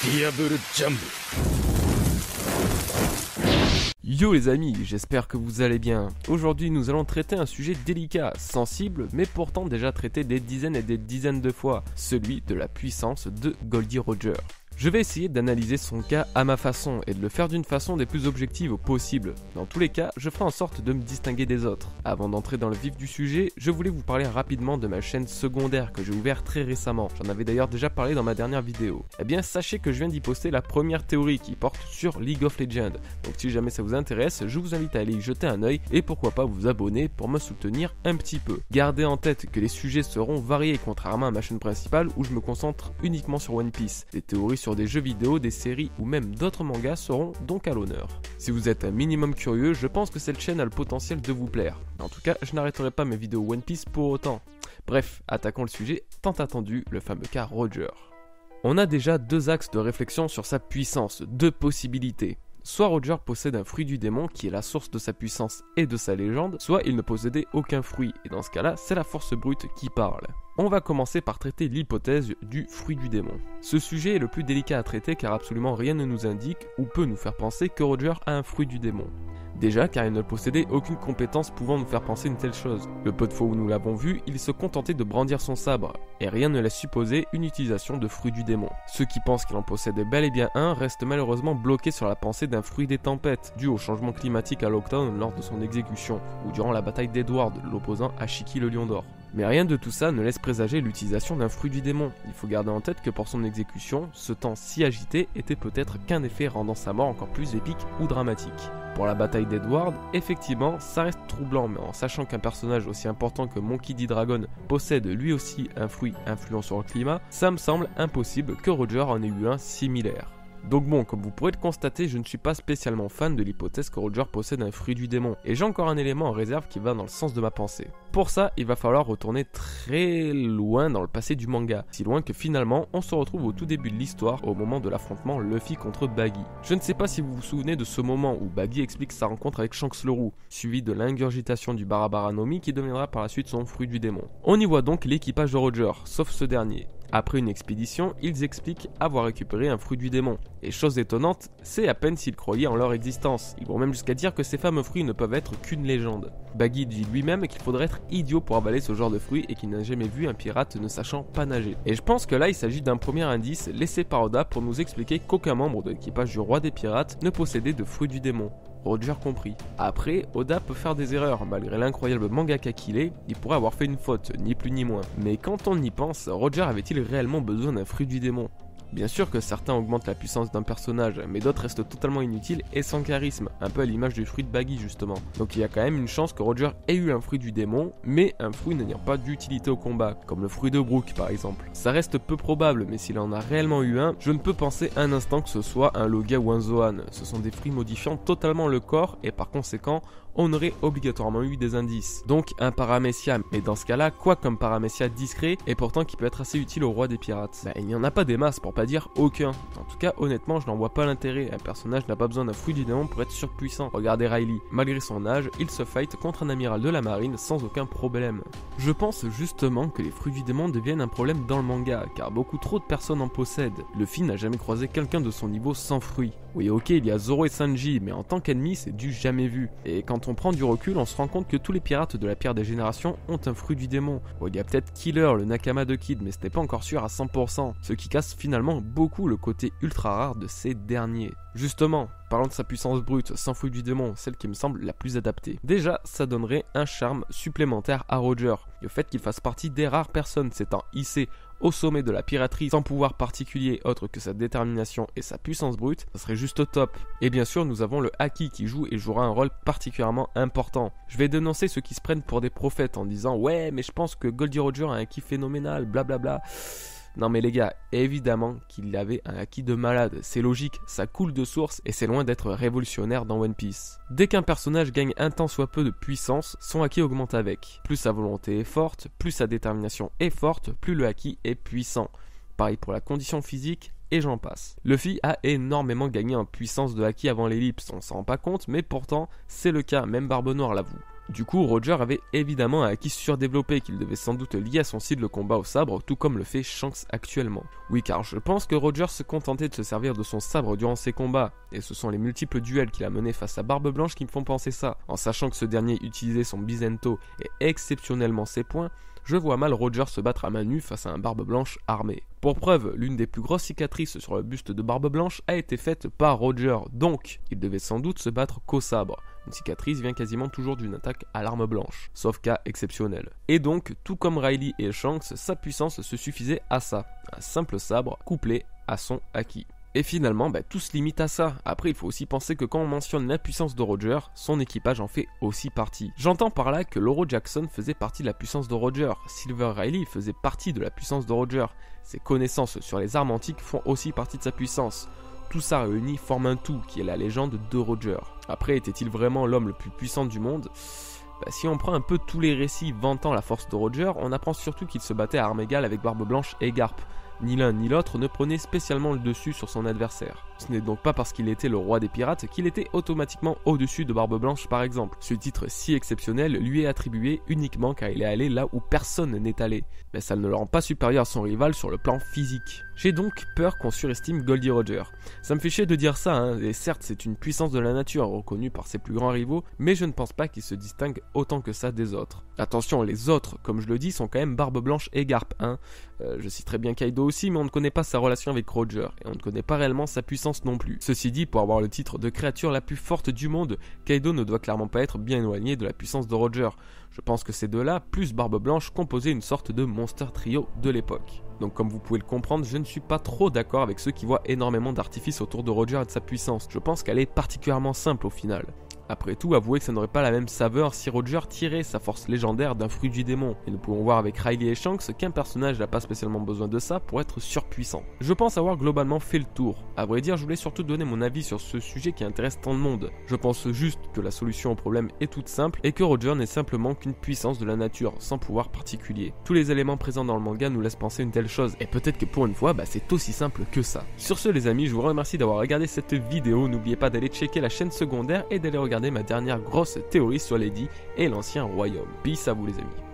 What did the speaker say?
Diable Jump. Yo les amis, j'espère que vous allez bien. Aujourd'hui nous allons traiter un sujet délicat, sensible, mais pourtant déjà traité des dizaines et des dizaines de fois, celui de la puissance de Goldie Roger. Je vais essayer d'analyser son cas à ma façon et de le faire d'une façon des plus objectives possible. Dans tous les cas, je ferai en sorte de me distinguer des autres. Avant d'entrer dans le vif du sujet, je voulais vous parler rapidement de ma chaîne secondaire que j'ai ouverte très récemment. J'en avais d'ailleurs déjà parlé dans ma dernière vidéo. Eh bien, sachez que je viens d'y poster la première théorie qui porte sur League of Legends. Donc si jamais ça vous intéresse, je vous invite à aller y jeter un œil et pourquoi pas vous abonner pour me soutenir un petit peu. Gardez en tête que les sujets seront variés contrairement à ma chaîne principale où je me concentre uniquement sur One Piece. Les théories sur des jeux vidéo, des séries ou même d'autres mangas seront donc à l'honneur. Si vous êtes un minimum curieux, je pense que cette chaîne a le potentiel de vous plaire. En tout cas, je n'arrêterai pas mes vidéos One Piece pour autant. Bref, attaquons le sujet tant attendu, le fameux cas Roger. On a déjà deux axes de réflexion sur sa puissance, deux possibilités. Soit Roger possède un fruit du démon qui est la source de sa puissance et de sa légende, soit il ne possédait aucun fruit, et dans ce cas-là, c'est la force brute qui parle. On va commencer par traiter l'hypothèse du fruit du démon. Ce sujet est le plus délicat à traiter car absolument rien ne nous indique ou peut nous faire penser que Roger a un fruit du démon. Déjà car il ne possédait aucune compétence pouvant nous faire penser une telle chose. Le peu de fois où nous l'avons vu, il se contentait de brandir son sabre, et rien ne laisse supposer une utilisation de fruit du démon. Ceux qui pensent qu'il en possédait bel et bien un restent malheureusement bloqués sur la pensée d'un fruit des tempêtes, dû au changement climatique à Lockdown lors de son exécution, ou durant la bataille d'Edward, l'opposant à Shiki le Lion d'Or. Mais rien de tout ça ne laisse présager l'utilisation d'un fruit du démon. Il faut garder en tête que pour son exécution, ce temps si agité était peut-être qu'un effet rendant sa mort encore plus épique ou dramatique. Pour la bataille d'Edward, effectivement, ça reste troublant, mais en sachant qu'un personnage aussi important que Monkey D. Dragon possède lui aussi un fruit influent sur le climat, ça me semble impossible que Roger en ait eu un similaire. Donc bon, comme vous pourrez le constater, je ne suis pas spécialement fan de l'hypothèse que Roger possède un fruit du démon, et j'ai encore un élément en réserve qui va dans le sens de ma pensée. Pour ça, il va falloir retourner très loin dans le passé du manga, si loin que finalement, on se retrouve au tout début de l'histoire, au moment de l'affrontement Luffy contre Baggy. Je ne sais pas si vous vous souvenez de ce moment où Baggy explique sa rencontre avec Shanks le Roux, suivi de l'ingurgitation du Barabara no Mi qui deviendra par la suite son fruit du démon. On y voit donc l'équipage de Roger, sauf ce dernier. Après une expédition, ils expliquent avoir récupéré un fruit du démon. Et chose étonnante, c'est à peine s'ils croyaient en leur existence. Ils vont même jusqu'à dire que ces fameux fruits ne peuvent être qu'une légende. Baggy dit lui-même qu'il faudrait être idiot pour avaler ce genre de fruits et qu'il n'a jamais vu un pirate ne sachant pas nager. Et je pense que là il s'agit d'un premier indice laissé par Oda pour nous expliquer qu'aucun membre de l'équipage du roi des pirates ne possédait de fruit du démon. Roger compris. Après, Oda peut faire des erreurs, malgré l'incroyable mangaka qu'il est, il pourrait avoir fait une faute, ni plus ni moins. Mais quand on y pense, Roger avait-il réellement besoin d'un fruit du démon ? Bien sûr que certains augmentent la puissance d'un personnage, mais d'autres restent totalement inutiles et sans charisme, un peu à l'image du fruit de Baggy justement. Donc il y a quand même une chance que Roger ait eu un fruit du démon, mais un fruit n'ayant pas d'utilité au combat, comme le fruit de Brook par exemple. Ça reste peu probable, mais s'il en a réellement eu un, je ne peux penser un instant que ce soit un Logia ou un Zoan. Ce sont des fruits modifiant totalement le corps et par conséquent, on aurait obligatoirement eu des indices. Donc un paramécia, mais dans ce cas-là, quoi comme paramécia discret et pourtant qui peut être assez utile au roi des pirates ? Il n'y en a pas des masses pour pas dire aucun. En tout cas, honnêtement, je n'en vois pas l'intérêt. Un personnage n'a pas besoin d'un fruit du démon pour être surpuissant. Regardez Riley. Malgré son âge, il se fight contre un amiral de la marine sans aucun problème. Je pense justement que les fruits du démon deviennent un problème dans le manga, car beaucoup trop de personnes en possèdent. Luffy n'a jamais croisé quelqu'un de son niveau sans fruit. Oui ok, il y a Zoro et Sanji, mais en tant qu'ennemi, c'est du jamais vu. Et quand on prend du recul, on se rend compte que tous les pirates de la pierre des générations ont un fruit du démon. Bon, il y a peut-être Killer, le Nakama de Kid, mais c'était pas encore sûr à 100%, ce qui casse finalement beaucoup le côté ultra rare de ces derniers. Justement, parlons de sa puissance brute, sans fruit du démon, celle qui me semble la plus adaptée. Déjà, ça donnerait un charme supplémentaire à Roger. Le fait qu'il fasse partie des rares personnes s'étant hissé au sommet de la piraterie sans pouvoir particulier autre que sa détermination et sa puissance brute, ça serait juste top. Et bien sûr, nous avons le Haki qui joue et jouera un rôle particulièrement important. Je vais dénoncer ceux qui se prennent pour des prophètes en disant « Ouais, mais je pense que Goldie Roger a un Haki phénoménal, blablabla ». Non mais les gars, évidemment qu'il avait un haki de malade, c'est logique, ça coule de source et c'est loin d'être révolutionnaire dans One Piece. Dès qu'un personnage gagne un tant soit peu de puissance, son haki augmente avec. Plus sa volonté est forte, plus sa détermination est forte, plus le haki est puissant. Pareil pour la condition physique, et j'en passe. Luffy a énormément gagné en puissance de haki avant l'ellipse, on s'en rend pas compte, mais pourtant c'est le cas, même Barbe Noire l'avoue. Du coup, Roger avait évidemment un acquis surdéveloppé qu'il devait sans doute lier à son style de combat au sabre, tout comme le fait Shanks actuellement. Oui, car je pense que Roger se contentait de se servir de son sabre durant ses combats, et ce sont les multiples duels qu'il a menés face à Barbe Blanche qui me font penser ça. En sachant que ce dernier utilisait son Bizento et exceptionnellement ses poings, je vois mal Roger se battre à main nue face à un Barbe Blanche armé. Pour preuve, l'une des plus grosses cicatrices sur le buste de Barbe Blanche a été faite par Roger, donc il devait sans doute se battre qu'au sabre. Une cicatrice vient quasiment toujours d'une attaque à l'arme blanche, sauf cas exceptionnel. Et donc, tout comme Riley et Shanks, sa puissance se suffisait à ça, un simple sabre couplé à son acquis. Et finalement, tout se limite à ça. Après, il faut aussi penser que quand on mentionne la puissance de Roger, son équipage en fait aussi partie. J'entends par là que Lauro Jackson faisait partie de la puissance de Roger, Silver Riley faisait partie de la puissance de Roger, ses connaissances sur les armes antiques font aussi partie de sa puissance. Tout ça réuni forme un tout qui est la légende de Roger. Après, était-il vraiment l'homme le plus puissant du monde ? Si on prend un peu tous les récits vantant la force de Roger, on apprend surtout qu'il se battait à armes égales avec Barbe Blanche et Garp. Ni l'un ni l'autre ne prenait spécialement le dessus sur son adversaire. Ce n'est donc pas parce qu'il était le roi des pirates qu'il était automatiquement au-dessus de Barbe Blanche par exemple. Ce titre si exceptionnel lui est attribué uniquement car il est allé là où personne n'est allé. Mais ça ne le rend pas supérieur à son rival sur le plan physique. J'ai donc peur qu'on surestime Goldie Roger. Ça me fait chier de dire ça, et certes c'est une puissance de la nature reconnue par ses plus grands rivaux, mais je ne pense pas qu'il se distingue autant que ça des autres. Attention, les autres, comme je le dis, sont quand même Barbe Blanche et Garp, je citerai bien Kaido aussi, mais on ne connaît pas sa relation avec Roger, et on ne connaît pas réellement sa puissance non plus. Ceci dit, pour avoir le titre de créature la plus forte du monde, Kaido ne doit clairement pas être bien éloigné de la puissance de Roger. Je pense que ces deux-là, plus Barbe Blanche, composaient une sorte de monster trio de l'époque. Donc comme vous pouvez le comprendre, je ne suis pas trop d'accord avec ceux qui voient énormément d'artifices autour de Roger et de sa puissance. Je pense qu'elle est particulièrement simple au final. Après tout, avouez que ça n'aurait pas la même saveur si Roger tirait sa force légendaire d'un fruit du démon. Et nous pouvons voir avec Riley et Shanks qu'un personnage n'a pas spécialement besoin de ça pour être surpuissant. Je pense avoir globalement fait le tour. À vrai dire, je voulais surtout donner mon avis sur ce sujet qui intéresse tant de monde. Je pense juste que la solution au problème est toute simple et que Roger n'est simplement qu'une puissance de la nature, sans pouvoir particulier. Tous les éléments présents dans le manga nous laissent penser une telle chose, et peut-être que pour une fois, c'est aussi simple que ça. Sur ce les amis, je vous remercie d'avoir regardé cette vidéo. N'oubliez pas d'aller checker la chaîne secondaire et d'aller regarder ma dernière grosse théorie sur Lady et l'ancien royaume. Peace à vous les amis.